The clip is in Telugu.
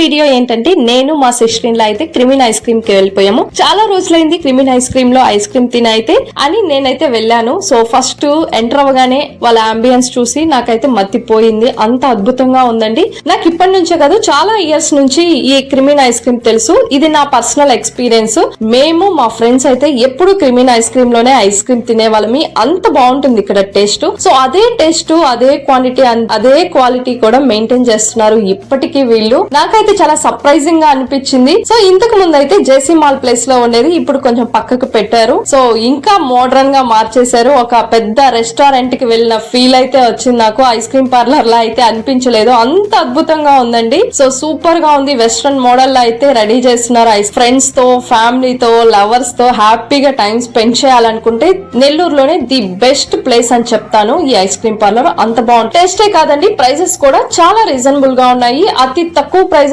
వీడియో ఏంటంటే నేను మా సిస్టర్ ఇన్ లా అయితే క్రిమిన్ ఐస్ క్రీమ్ కి వెళ్ళిపోయాము. చాలా రోజులైంది క్రిమిన్ ఐస్ క్రీమ్ లో ఐస్ క్రీమ్ తినైతే అని నేనైతే వెళ్ళాను. సో ఫస్ట్ ఎంటర్ అవ్వగానే వాళ్ళ అంబియన్స్ చూసి నాకైతే మత్తిపోయింది. అంత అద్భుతంగా ఉందండి. నాకు ఇప్పటి నుంచే కాదు, చాలా ఇయర్స్ నుంచి ఈ క్రిమిన్ ఐస్ క్రీమ్ తెలుసు. ఇది నా పర్సనల్ ఎక్స్పీరియన్స్. మేము మా ఫ్రెండ్స్ అయితే ఎప్పుడు క్రిమిన్ ఐస్ క్రీమ్ లోనే ఐస్ క్రీమ్ తినేవాళ్ళమి. అంత బాగుంటుంది ఇక్కడ టేస్ట్. సో అదే టేస్ట్, అదే క్వాంటిటీ, అదే క్వాలిటీ కూడా మెయింటైన్ చేస్తున్నారు ఇప్పటికీ వీళ్ళు. నాకైతే చాలా సర్ప్రైజింగ్ గా అనిపించింది. సో ఇంతకు ముందు అయితే జేసీ మాల్ ప్లేస్ లో ఉండేది, ఇప్పుడు కొంచెం పక్కకు పెట్టారు. సో ఇంకా మోడర్న్ గా మార్చేశారు. ఒక పెద్ద రెస్టారెంట్ కి వెళ్ళిన ఫీల్ అయితే వచ్చింది నాకు. ఐస్ క్రీమ్ పార్లర్ లా అయితే అనిపించలేదు. అంత అద్భుతంగా ఉందండి. సో సూపర్ గా ఉంది. వెస్ట్రన్ మోడల్ లో అయితే రెడీ చేస్తున్నారు. ఫ్రెండ్స్ తో, ఫ్యామిలీతో, లవర్స్ తో హ్యాపీగా టైం స్పెండ్ చేయాలనుకుంటే నెల్లూరులోనే ది బెస్ట్ ప్లేస్ అని చెప్తాను. ఈ ఐస్ క్రీమ్ పార్లర్ అంత బాగుంది. టేస్టే కాదండి, ప్రైజెస్ కూడా చాలా రీజనబుల్ గా ఉన్నాయి. అతి తక్కువ ప్రైజెస్